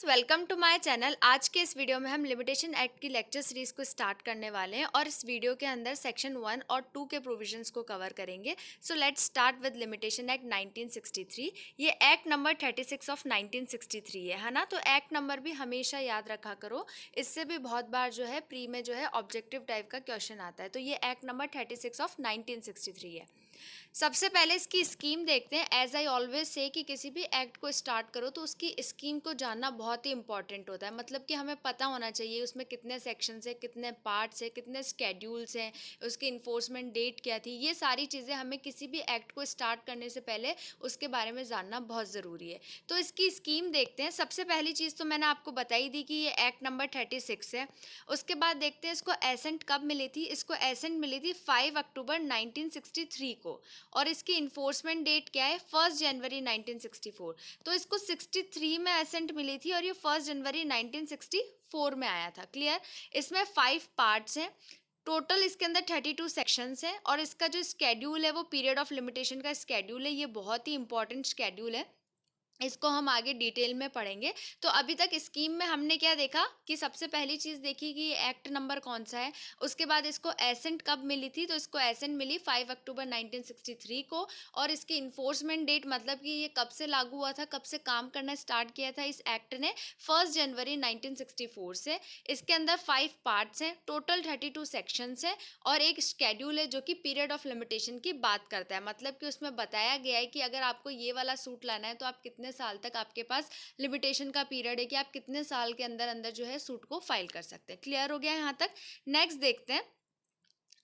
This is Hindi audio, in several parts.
Friends, welcome to my channel. आज के इस वीडियो में हम लिमिटेशन एक्ट की लेक्चर सीरीज को स्टार्ट करने वाले हैं और इस वीडियो के अंदर सेक्शन 1 और 2 के प्रोविजंस को कवर करेंगे। So let's start with limitation act 1963। ये एक्ट नंबर 36 ऑफ 1963 है ना। तो एक्ट नंबर भी हमेशा याद रखा करो, इससे भी बहुत बार जो है प्री में जो है ऑब्जेक्टिव टाइप का क्वेश्चन आता है। तो ये एक्ट नंबर 36 ऑफ 1963 है। सबसे पहले इसकी स्कीम देखते हैं। एज आई ऑलवेज से कि किसी भी एक्ट को स्टार्ट करो तो उसकी स्कीम को जानना बहुत ही इंपॉर्टेंट होता है। मतलब कि हमें पता होना चाहिए उसमें कितने सेक्शंस हैं, कितने पार्ट्स हैं, कितने स्केड्यूल्स हैं, उसकी इन्फोर्समेंट डेट क्या थी। ये सारी चीज़ें हमें किसी भी एक्ट को स्टार्ट करने से पहले उसके बारे में जानना बहुत ज़रूरी है। तो इसकी स्कीम देखते हैं। सबसे पहली चीज़ तो मैंने आपको बताई दी कि ये एक्ट नंबर 36 है। उसके बाद देखते हैं इसको एसेंट कब मिली थी। इसको एसेंट मिली थी 5 अक्टूबर 1963 को और इसकी इन्फोर्समेंट डेट क्या है, 1 जनवरी 1964। तो इसको 63 में एसेंट मिली थी और ये 1 जनवरी 1964 में आया था। क्लियर। इसमें 5 पार्ट्स हैं। टोटल इसके अंदर 32 सेक्शंस हैं और इसका जो स्केड्यूल है वो पीरियड ऑफ लिमिटेशन का स्केड्यूल है। ये बहुत ही इंपॉर्टेंट स्केड्यूल है, इसको हम आगे डिटेल में पढ़ेंगे। तो अभी तक स्कीम में हमने क्या देखा कि सबसे पहली चीज़ देखी कि ये एक्ट नंबर कौन सा है। उसके बाद इसको एसेंट कब मिली थी, तो इसको एसेंट मिली 5 अक्टूबर 1963 को और इसकी इन्फोर्समेंट डेट मतलब कि ये कब से लागू हुआ था, कब से काम करना स्टार्ट किया था इस एक्ट ने, 1 जनवरी 1964 से। इसके अंदर 5 पार्ट्स हैं, टोटल 32 सेक्शंस हैं और एक शेड्यूल है जो कि पीरियड ऑफ लिमिटेशन की बात करता है। मतलब कि उसमें बताया गया है कि अगर आपको ये वाला सूट लाना है तो आप कितने साल तक आपके पास लिमिटेशन का पीरियड है कि आप कितने साल के अंदर अंदर जो है सूट को फाइल कर सकते हैं। क्लियर हो गया यहाँ तक। नेक्स्ट देखते हैं।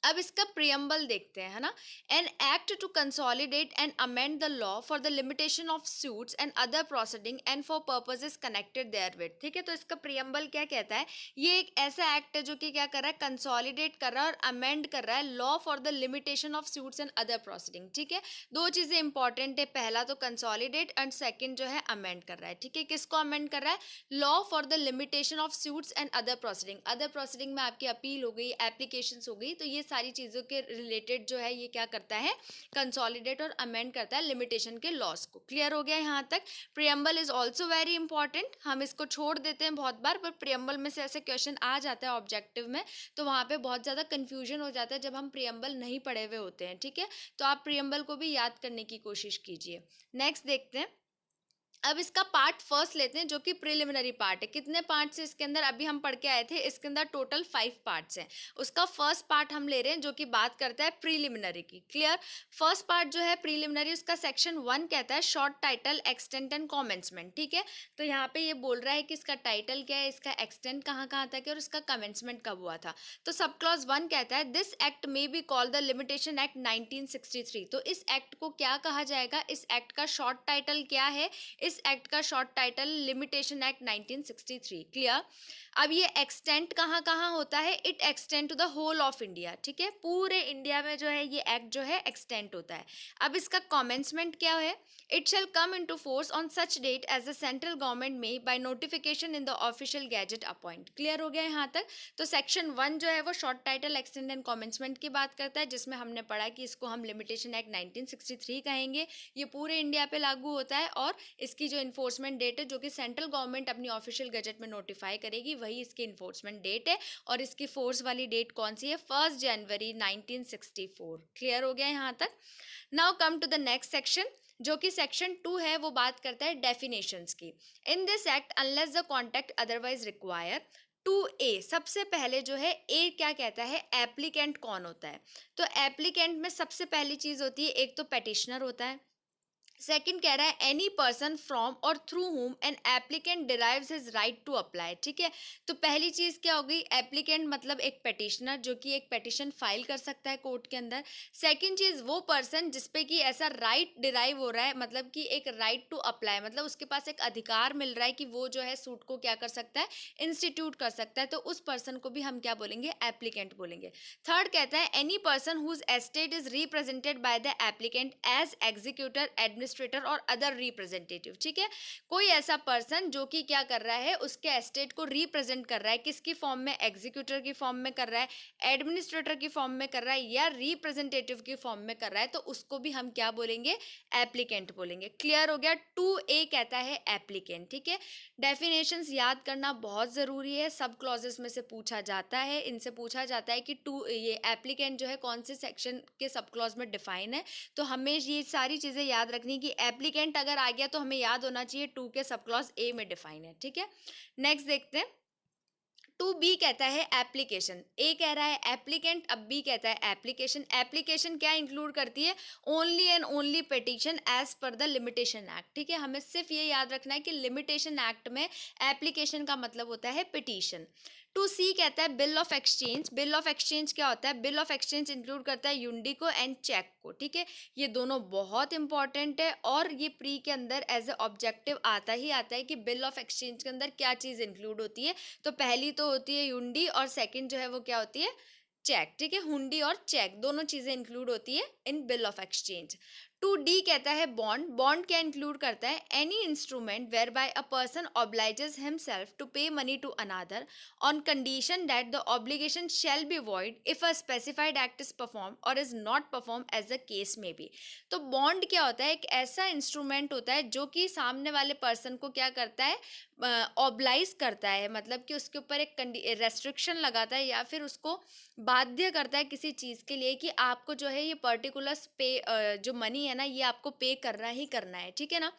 अब इसका प्रियम्बल देखते हैं, है ना। An act to consolidate and amend the law for the limitation of suits and other proceeding and for purposes connected therewith. ठीक है। तो इसका प्रियम्बल क्या कहता है, ये एक ऐसा एक्ट है जो कि क्या कर रहा है, कंसोलिडेट कर रहा है और अमेंड कर रहा है law for the limitation of suits and other proceeding. ठीक है। दो चीजें इंपॉर्टेंट है, पहला तो कंसोलिडेट एंड सेकेंड जो है अमेंड कर रहा है। ठीक है। किसको अमेंड कर रहा है, law for the limitation of suits and other proceeding. Other proceeding में आपकी अपील हो गई, एप्लीकेशन हो गई, तो ये सारी चीज़ों के रिलेटेड जो है ये क्या करता है, कंसोलिडेट और अमेंड करता है लिमिटेशन के लॉस को। क्लियर हो गया यहाँ तक। Preamble is also very important. हम इसको छोड़ देते हैं बहुत बार, पर प्रियम्बल में से ऐसे क्वेश्चन आ जाता है ऑब्जेक्टिव में, तो वहाँ पे बहुत ज़्यादा कन्फ्यूजन हो जाता है जब हम प्रियम्बल नहीं पढ़े हुए होते हैं। ठीक है। तो आप प्रियम्बल को भी याद करने की कोशिश कीजिए। नेक्स्ट देखते हैं। अब इसका पार्ट फर्स्ट लेते हैं जो कि प्रिलिमिनरी पार्ट है। कितने पार्ट्स है इसके अंदर, अभी हम पढ़ के आए थे, इसके अंदर टोटल 5 पार्ट्स हैं। उसका फर्स्ट पार्ट हम ले रहे हैं जो कि बात करता है प्रीलिमिनरी की। क्लियर। फर्स्ट पार्ट जो है प्रीलिमिनरी, उसका सेक्शन 1 कहता है short title, extent and commencement. ठीक है। तो यहाँ पे ये बोल रहा है कि इसका टाइटल क्या है, इसका एक्सटेंट कहाँ कहाँ तक है और इसका कमेंसमेंट कब हुआ था। तो सब क्लॉज 1 कहता है this act may be called the limitation act 1963। तो इस एक्ट को क्या कहा जाएगा, इस एक्ट का शॉर्ट टाइटल क्या है, इस एक्ट का short title limitation act 1963। Clear. अब ये एक्सटेंट कहाँ कहाँ होता है, it extend to the whole of India. ठीक है। पूरे इंडिया में जो है ये एक्ट जो है एक्सटेंड होता है। अब इसका कमेंसमेंट क्या है, it shall come into force on such date as the central government may by notification in the official gazette appoint. Clear हो गया यहाँ तक। तो सेक्शन 1 जो है वो short title, extend and commencement की बात करता है, जिसमें हमने पढ़ा कि इसको हम लिमिटेशन एक्ट 1963 कहेंगे। ये पूरे इंडिया पे लागू होता है और इसकी जो इन्फोर्समेंट डेट है जो कि सेंट्रल गवर्नमेंट अपनी ऑफिशियल गजट में नोटिफाई करेगी, वही इसकी इन्फोर्समेंट डेट है। और इसकी फोर्स वाली डेट कौन सी है, 1 जनवरी 1964। क्लियर हो गया यहाँ तक। Now come to the next section जो कि सेक्शन 2 है, वो बात करता है डेफिनेशंस की। In this act unless the contact otherwise require 2A। सबसे पहले जो है ए क्या कहता है, एप्लीकेंट कौन होता है। तो एप्लीकेंट में सबसे पहली चीज होती है, एक तो पेटिशनर होता है। सेकंड कह रहा है एनी पर्सन फ्रॉम और through whom an applicant derives his right to apply. ठीक है। तो पहली चीज क्या होगी, एप्लीकेंट मतलब एक पेटिशनर जो कि एक पेटिशन फाइल कर सकता है कोर्ट के अंदर। सेकंड चीज वो पर्सन जिसपे कि ऐसा राइट डिराइव हो रहा है, मतलब कि एक राइट टू अप्लाई, मतलब उसके पास एक अधिकार मिल रहा है कि वो जो है सूट को क्या कर सकता है, इंस्टीट्यूट कर सकता है। तो उस पर्सन को भी हम क्या बोलेंगे, एप्लीकेंट बोलेंगे। थर्ड कहता है any person whose estate is represented by the applicant as executor, administrator administrator और अदर रिप्रेजेंटेटिव, ठीक है। कोई ऐसा पर्सन जो कि क्या कर रहा है, उसके एस्टेट को रिप्रेजेंट कर रहा है, किसकी फॉर्म में, एग्जीक्यूटर की फॉर्म में कर रहा है, एडमिनिस्ट्रेटर की फॉर्म में कर रहा है या रिप्रेजेंटेटिव की फॉर्म में कर रहा है, तो उसको भी हम क्या बोलेंगे, एप्लीकेंट बोलेंगे। क्लियर हो गया। 2A कहता है एप्लीकेंट, ठीक है। डेफिनेशंस याद करना बहुत ज़रूरी है, सब क्लॉजेस में से पूछा जाता है, इनसे पूछा जाता है कि ये एप्लीकेंट जो है कौन से सेक्शन के सब क्लॉज में डिफाइन है। तो हमें ये सारी चीज़ें याद रखनी कि एप्लीकेंट अगर आ गया तो हमें याद होना चाहिए 2 के सब क्लॉज A में डिफाइन है, ठीक है। नेक्स्ट देखते हैं। 2B कहता है एप्लीकेशन, ए कह रहा है एप्लीकेंट, अब बी कहता है एप्लीकेशन। एप्लीकेशन क्या इंक्लूड करती है, only and only petition as per the limitation act, ठीक है। हमें सिर्फ ये याद रखना है कि लिमिटेशन एक्ट में एप्लीकेशन का मतलब होता है पिटीशन। 2C कहता है bill of exchange. Bill of exchange क्या होता है, बिल ऑफ एक्सचेंज इंक्लूड करता है यूंडी को एंड चेक को, ठीक है। ये दोनों बहुत इंपॉर्टेंट है और ये प्री के अंदर एज ए ऑब्जेक्टिव आता है कि बिल ऑफ एक्सचेंज के अंदर क्या चीज़ इंक्लूड होती है। तो पहली तो होती है हुंडी और सेकंड जो है वो क्या होती है, चेक, ठीक है। हुंडी और चेक दोनों चीजें इंक्लूड होती है इन बिल ऑफ एक्सचेंज। 2D कहता है बॉन्ड। बॉन्ड क्या इंक्लूड करता है, any instrument whereby a person obliges himself to pay money to another on condition that the obligation shall be void if a specified act is perform or is not perform as a case may be. तो बॉन्ड क्या होता है, एक ऐसा इंस्ट्रूमेंट होता है जो कि सामने वाले पर्सन को क्या करता है, ऑब्लाइज करता है, मतलब कि उसके ऊपर एक रेस्ट्रिक्शन लगाता है या फिर उसको बाध्य करता है किसी चीज़ के लिए कि आपको जो है ये पर्टिकुलर पे जो मनी है ना, ये आपको पे करना ही करना है, ठीक है ना।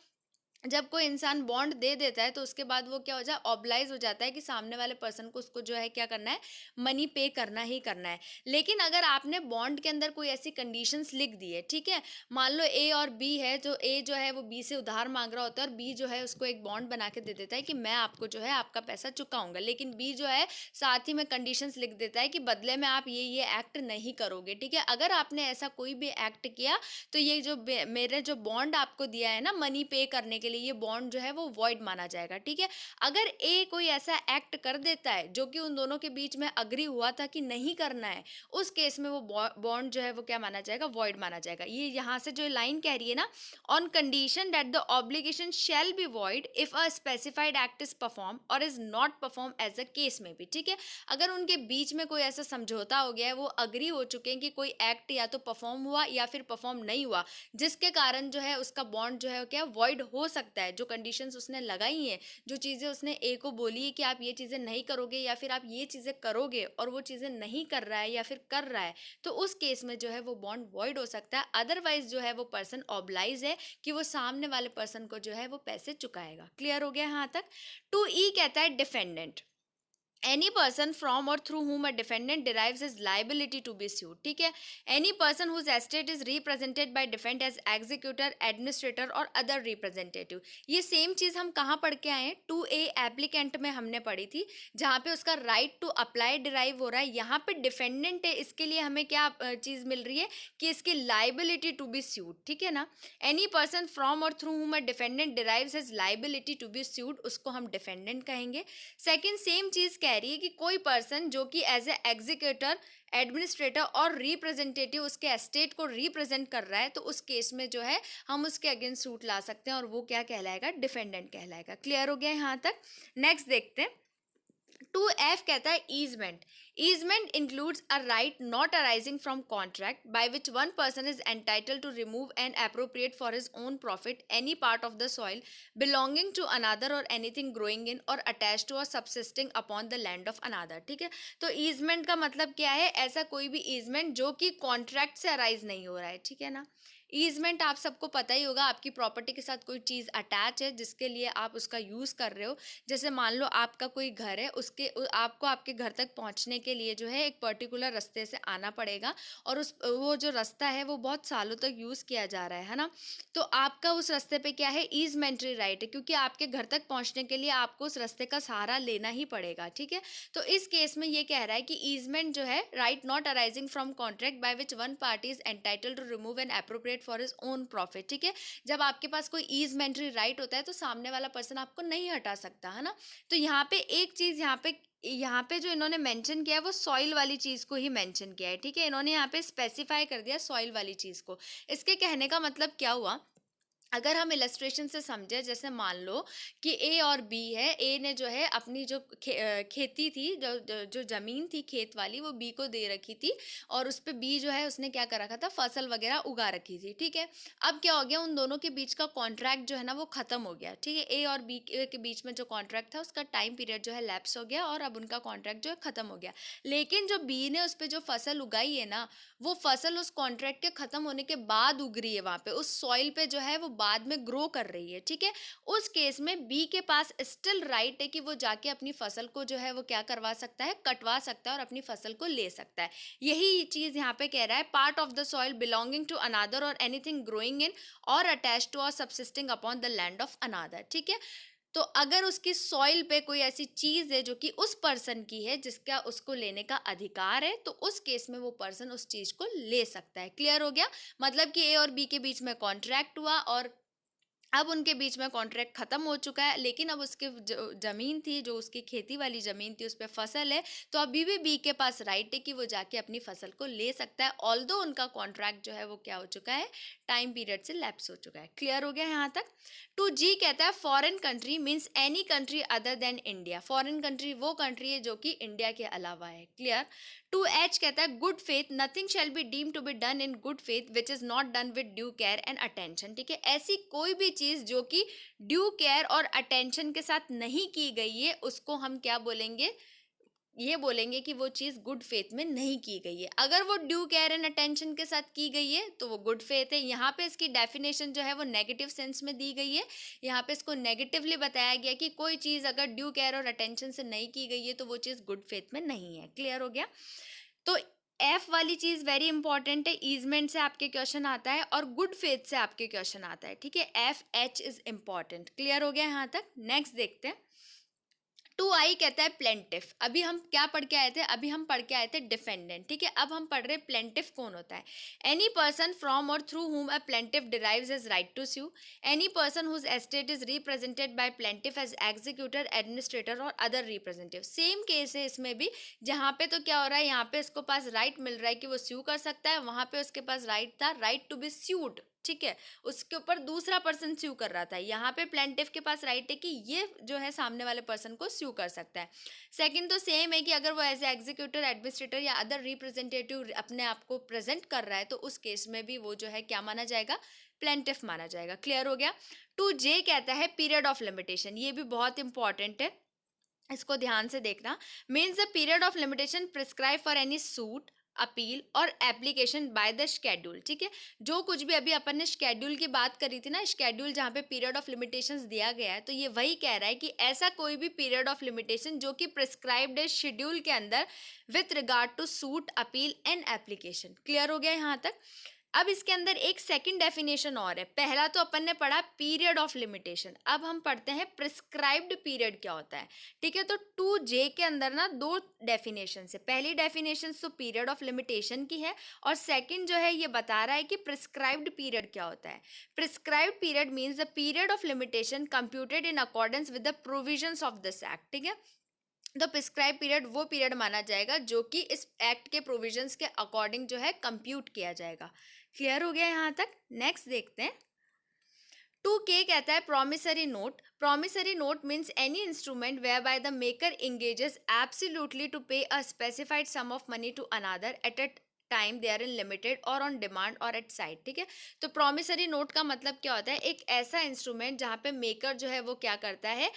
जब कोई इंसान बॉन्ड दे देता है तो उसके बाद वो क्या हो जाए, ऑब्लाइज हो जाता है कि सामने वाले पर्सन को उसको जो है क्या करना है, मनी पे करना ही करना है। लेकिन अगर आपने बॉन्ड के अंदर कोई ऐसी कंडीशंस लिख दी है, ठीक है, मान लो ए और बी है, जो ए जो है वो बी से उधार मांग रहा होता है और बी जो है उसको एक बॉन्ड बना के दे देता है कि मैं आपको जो है आपका पैसा चुकाऊंगा, लेकिन बी जो है साथ ही में कंडीशंस लिख देता है कि बदले में आप ये एक्ट नहीं करोगे, ठीक है। अगर आपने ऐसा कोई भी एक्ट किया तो ये जो मेरे जो बॉन्ड आपको दिया है ना मनी पे करने के लिए, ये बॉन्ड जो है वो वॉइड माना जाएगा, ठीक है। अगर ए कोई ऐसा एक्ट कर देता है जो कि उन दोनों के बीच में अग्री हुआ था कि नहीं करना है, उस केस में वो बॉन्ड जो है वो क्या माना जाएगा, वॉइड माना जाएगा। ये यहाँ से जो लाइन कह रही है ना, on condition that the obligation shall be void if a specified act is perform or is not perform as a case may be, ठीक है। अगर उनके बीच में कोई ऐसा समझौता हो गया है, वो अग्री हो चुके हैं कि कोई एक्ट या तो परफॉर्म हुआ या फिर परफॉर्म नहीं हुआ, जिसके कारण जो है उसका बॉन्ड जो है क्या वॉइड हो सकता है। जो कंडीशंस उसने लगाई हैं, जो चीज़ें उसने ए को बोली है कि आप ये चीज़ें नहीं करोगे या फिर आप ये चीज़ें करोगे और वो चीज़ें नहीं कर रहा है या फिर कर रहा है, तो उस केस में जो है वो बॉन्ड वॉइड हो सकता है। अदरवाइज जो है वो पर्सन ऑब्लाइज है कि वो सामने वाले पर्सन को जो है वो पैसे चुकाएगा। क्लियर हो गया यहाँ तक। 2E कहता है डिफेंडेंट। एनी पर्सन फ्रॉम और through whom a defendant derives his liability to be sued, ठीक है। Any person whose estate is represented by defendant as executor, administrator और other representative। ये सेम चीज़ हम कहाँ पढ़ के आए हैं, 2A एप्लीकेंट में हमने पढ़ी थी, जहाँ पे उसका राइट टू अप्लाई डिराइव हो रहा है। यहाँ पे डिफेंडेंट है, इसके लिए हमें क्या चीज़ मिल रही है कि इसकी लाइबिलिटी टू बी स्यूड, ठीक है ना। एनी पर्सन फ्रॉम और through whom a defendant derives his liability to be sued, उसको हम डिफेंडेंट कहेंगे। सेकेंड सेम चीज़ कह रही है कि कोई पर्सन जो कि एज ए एग्जीक्यूटर, एडमिनिस्ट्रेटर और रिप्रेजेंटेटिव उसके एस्टेट को रिप्रेजेंट कर रहा है, तो उस केस में जो है हम उसके अगेंस्ट सूट ला सकते हैं और वो क्या कहलाएगा, डिफेंडेंट कहलाएगा। क्लियर हो गया यहाँ तक। नेक्स्ट देखते हैं। 2F कहता है easement. Easement includes a right not arising from contract by which one person is entitled to remove and appropriate for his own profit any part of the soil belonging to another और एनीथिंग ग्रोइंग इन और अटैच टू और subsisting upon the land of another, ठीक है। तो ईजमेंट का मतलब क्या है, ऐसा कोई भी ईजमेंट जो कि कॉन्ट्रैक्ट से अराइज नहीं हो रहा है, ठीक है ना। ईजमेंट आप सबको पता ही होगा, आपकी प्रॉपर्टी के साथ कोई चीज़ अटैच है जिसके लिए आप उसका यूज़ कर रहे हो। जैसे मान लो आपका कोई घर है, उसके आपको आपके घर तक पहुंचने के लिए जो है एक पर्टिकुलर रास्ते से आना पड़ेगा और उस वो जो रास्ता है वो बहुत सालों तक यूज़ किया जा रहा है ना। तो आपका उस रास्ते पे क्या है, ईजमेंट्री राइट है, क्योंकि आपके घर तक पहुंचने के लिए आपको उस रास्ते का सहारा लेना ही पड़ेगा, ठीक है। तो इस केस में ये कह रहा है कि ईजमेंट जो है right not arising from contract by which one party is entitled to remove and appropriate for his own profit, ठीक है। जब आपके पास कोई ईजमेंट्री राइट होता है तो सामने वाला पर्सन आपको नहीं हटा सकता है ना। तो यहाँ पे एक चीज़ यहाँ पे जो इन्होंने मेंशन किया है वो सॉइल वाली चीज़ को ही मेंशन किया है, ठीक है। इन्होंने यहाँ पे स्पेसिफाई कर दिया सॉइल वाली चीज़ को। इसके कहने का मतलब क्या हुआ अगर हम इलस्ट्रेशन से समझे, जैसे मान लो कि ए और बी है, ए ने जो है अपनी जो खेती थी, जो जमीन थी खेत वाली, वो बी को दे रखी थी और उस पे बी जो है उसने क्या कर रखा था, फसल वगैरह उगा रखी थी, ठीक है। अब क्या हो गया, उन दोनों के बीच का कॉन्ट्रैक्ट जो है ना वो खत्म हो गया, ठीक है। ए और बी के बीच में जो कॉन्ट्रैक्ट था उसका टाइम पीरियड जो है लैप्स हो गया और अब उनका कॉन्ट्रैक्ट जो है खत्म हो गया। लेकिन जो बी ने उस पर जो फसल उगाई है ना, वो फसल उस कॉन्ट्रैक्ट के खत्म होने के बाद उग रही है, वहां पे उस सॉइल पे जो है वो बाद में ग्रो कर रही है, ठीक है। उस केस में बी के पास स्टिल राइट है कि वो जाके अपनी फसल को जो है वो क्या करवा सकता है, कटवा सकता है और अपनी फसल को ले सकता है। यही चीज यहाँ पे कह रहा है, part of the soil belonging to another और एनीथिंग ग्रोइंग इन और attach to or subsisting upon the land of another, ठीक है। तो अगर उसकी सॉइल पे कोई ऐसी चीज है जो कि उस पर्सन की है, जिसका उसको लेने का अधिकार है, तो उस केस में वो पर्सन उस चीज को ले सकता है। क्लियर हो गया? मतलब कि ए और बी के बीच में कॉन्ट्रैक्ट हुआ और अब उनके बीच में कॉन्ट्रैक्ट खत्म हो चुका है, लेकिन अब उसकी जो जमीन थी, जो उसकी खेती वाली जमीन थी, उस पर फसल है, तो अभी भी बी के पास राइट है कि वो जाके अपनी फसल को ले सकता है, ऑल्दो उनका कॉन्ट्रैक्ट जो है वो क्या हो चुका है, टाइम पीरियड से लैप्स हो चुका है। क्लियर हो गया यहाँ तक? टू जी कहता है foreign country means any country other than India. Foreign country वो कंट्री है जो कि इंडिया के अलावा है। क्लियर? टू एच कहता है good faith, nothing shall be deem to be done in good faith which is not done with due care and attention, ठीक है। ऐसी कोई भी चीज जो कि ड्यू केयर और अटेंशन के साथ नहीं की गई है, उसको हम क्या बोलेंगे, ये बोलेंगे कि वो चीज गुड फेथ में नहीं की गई है। अगर वो ड्यू केयर एंड अटेंशन के साथ की गई है तो वो गुड फेथ है। यहाँ पे इसकी डेफिनेशन जो है वो नेगेटिव सेंस में दी गई है। यहाँ पे इसको नेगेटिवली बताया गया कि कोई चीज अगर ड्यू केयर और अटेंशन से नहीं की गई है तो वो चीज गुड फेथ में नहीं है। क्लियर हो गया? तो एफ वाली चीज वेरी इंपॉर्टेंट है, ईजमेंट से आपके क्वेश्चन आता है और गुड फेथ से आपके क्वेश्चन आता है, ठीक है। F H is important. Clear हो गया यहाँ तक? नेक्स्ट देखते हैं। टू आई कहता है प्लेंटिफ। अभी हम क्या पढ़ के आए थे? अभी हम पढ़ के आए थे डिफेंडेंट, ठीक है। अब हम पढ़ रहे प्लेंटिफ कौन होता है। एनी पर्सन फ्रॉम और through whom a plaintiff derives his right to sue, any person whose estate is represented by plaintiff as executor, administrator और अदर रिप्रेजेंटेटिव। सेम केस है इसमें भी, जहाँ पे तो क्या हो रहा है, यहाँ पे इसको पास राइट मिल रहा है कि वो स्यू कर सकता है, वहां पे उसके पास राइट था, राइट टू बी स्यूड, ठीक है। उसके ऊपर दूसरा पर्सन स्यू कर रहा था। यहाँ पे प्लेंटिफ के पास राइट है कि ये जो है सामने वाले पर्सन को स्यू कर सकता है। सेकंड तो सेम है कि अगर वो एज एग्जीक्यूटर, एडमिनिस्ट्रेटर या अदर रिप्रेजेंटेटिव अपने आप को प्रेजेंट कर रहा है तो उस केस में भी वो जो है क्या माना जाएगा, प्लेंटिफ माना जाएगा। क्लियर हो गया? टू जे कहता है पीरियड ऑफ लिमिटेशन। ये भी बहुत इंपॉर्टेंट है, इसको ध्यान से देखना। Means the period of limitation prescribe for any suit, appeal और एप्लीकेशन बाय द शेड्यूल, ठीक है। जो कुछ भी अभी अपन ने शेड्यूल की बात करी थी ना, शेड्यूल जहाँ पे पीरियड ऑफ लिमिटेशंस दिया गया है, तो ये वही कह रहा है कि ऐसा कोई भी पीरियड ऑफ लिमिटेशन जो कि प्रिस्क्राइब्ड है शेड्यूल के अंदर with regard to suit, appeal and application. Clear हो गया यहाँ तक? अब इसके अंदर एक सेकंड डेफिनेशन और है। पहला तो अपन ने पढ़ा पीरियड ऑफ लिमिटेशन, अब हम पढ़ते हैं प्रिस्क्राइब्ड पीरियड क्या होता है, ठीक है। तो 2J के अंदर ना दो डेफिनेशन है। पहली डेफिनेशन तो पीरियड ऑफ लिमिटेशन की है और सेकंड जो है ये बता रहा है कि प्रिस्क्राइब्ड पीरियड क्या होता है। Prescribed period means the period of limitation computed in accordance with the provisions of this act, ठीक है। द प्रिस्क्राइब पीरियड वो पीरियड माना जाएगा जो कि इस एक्ट के प्रोविजंस के अकॉर्डिंग जो है कंप्यूट किया जाएगा। क्लियर हो गया यहाँ तक? नेक्स्ट देखते हैं। 2K कहता है promissory note. Promissory note means any instrument whereby the maker engages absolutely to pay a specified sum of money to another at a time they are in limited or on demand or at sight, ठीक है। तो प्रॉमिसरी नोट का मतलब क्या होता है? एक ऐसा इंस्ट्रूमेंट जहाँ पे मेकर जो है वो क्या करता है,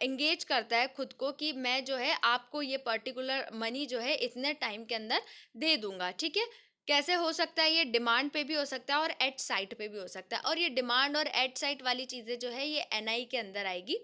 एंगेज करता है खुद को कि मैं जो है आपको ये पर्टिकुलर मनी जो है इतने टाइम के अंदर दे दूंगा, ठीक है। कैसे हो सकता है? ये डिमांड पे भी हो सकता है और एट साइट पे भी हो सकता है। और ये डिमांड और एट साइट वाली चीज़ें जो है ये एनआई के अंदर आएगी।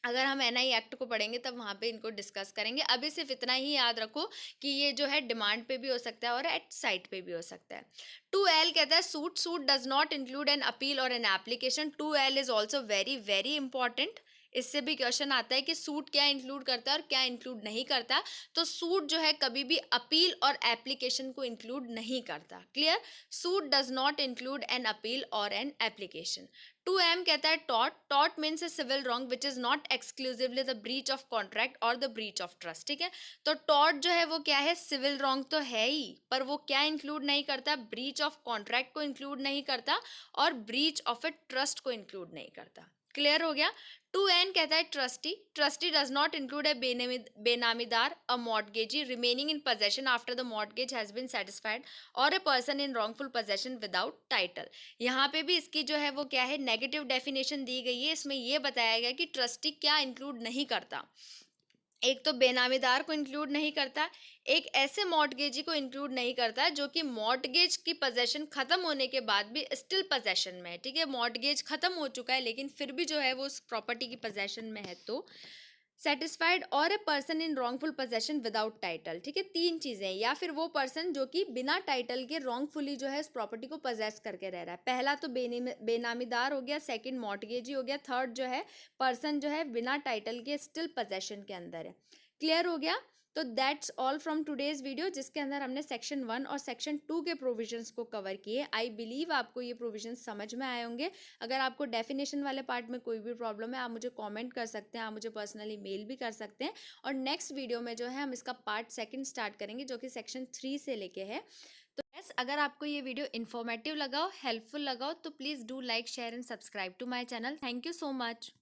अगर हम एनआई एक्ट को पढ़ेंगे तब वहाँ पे इनको डिस्कस करेंगे। अभी सिर्फ इतना ही याद रखो कि ये जो है डिमांड पे भी हो सकता है और एट साइट पे भी हो सकता है। 2L कहता है suit. Suit does not include an appeal और an application. 2L is also very very important. इससे भी क्वेश्चन आता है कि सूट क्या इंक्लूड करता है और क्या इंक्लूड नहीं करता। तो सूट जो है कभी भी अपील और एप्लीकेशन को इंक्लूड नहीं करता। Clear? Suit does not include an appeal और एन एप्लीकेशन। 2M कहता है टॉट। टॉट means a civil wrong which is not exclusively the breach of contract और द ब्रीच ऑफ ट्रस्ट। ठीक है, तो टॉट जो है वो क्या है, सिविल रॉन्ग तो है ही, पर वो क्या इंक्लूड नहीं करता, ब्रीच ऑफ कॉन्ट्रैक्ट को इंक्लूड नहीं करता और ब्रीच ऑफ ए ट्रस्ट को इंक्लूड नहीं करता। क्लियर हो गया? 2N कहता है trustee. Trustee does not include a benamidar, a mortgagee remaining in possession after the mortgage has been satisfied or a person in wrongful possession without title. यहाँ पे भी इसकी जो है वो क्या है, नेगेटिव डेफिनेशन दी गई है। इसमें ये बताया गया कि ट्रस्टी क्या इंक्लूड नहीं करता। एक तो बेनामीदार को इंक्लूड नहीं करता, एक ऐसे मॉर्टगेजी को इंक्लूड नहीं करता जो कि मॉर्टगेज की पोजेशन खत्म होने के बाद भी स्टिल पोजेशन में है। ठीक है, मॉर्टगेज खत्म हो चुका है लेकिन फिर भी जो है वो उस प्रॉपर्टी की पोजेशन में है। तो satisfied or a person in wrongful possession without title. ठीक है, तीन चीजें, या फिर वो पर्सन जो कि बिना टाइटल के रॉन्गफुली जो है इस प्रॉपर्टी को पोजेस करके रह रहा है। पहला तो बेनामीदार हो गया, सेकंड मॉर्टगेजी हो गया, थर्ड जो है पर्सन जो है बिना टाइटल के स्टिल पोजेशन के अंदर है। क्लियर हो गया? तो that's all from today's video, जिसके अंदर हमने सेक्शन 1 और सेक्शन 2 के प्रोविजंस को कवर किए। आई बिलीव आपको ये प्रोविजंस समझ में आए होंगे। अगर आपको डेफिनेशन वाले पार्ट में कोई भी प्रॉब्लम है, आप मुझे कमेंट कर सकते हैं, आप मुझे पर्सनली मेल भी कर सकते हैं। और नेक्स्ट वीडियो में जो है हम इसका पार्ट 2 स्टार्ट करेंगे, जो कि सेक्शन 3 से लेके है। तो यस, अगर आपको ये वीडियो इन्फॉर्मेटिव लगा हो, हेल्पफुल लगा हो, तो please do like, share and subscribe to my channel. Thank you so much.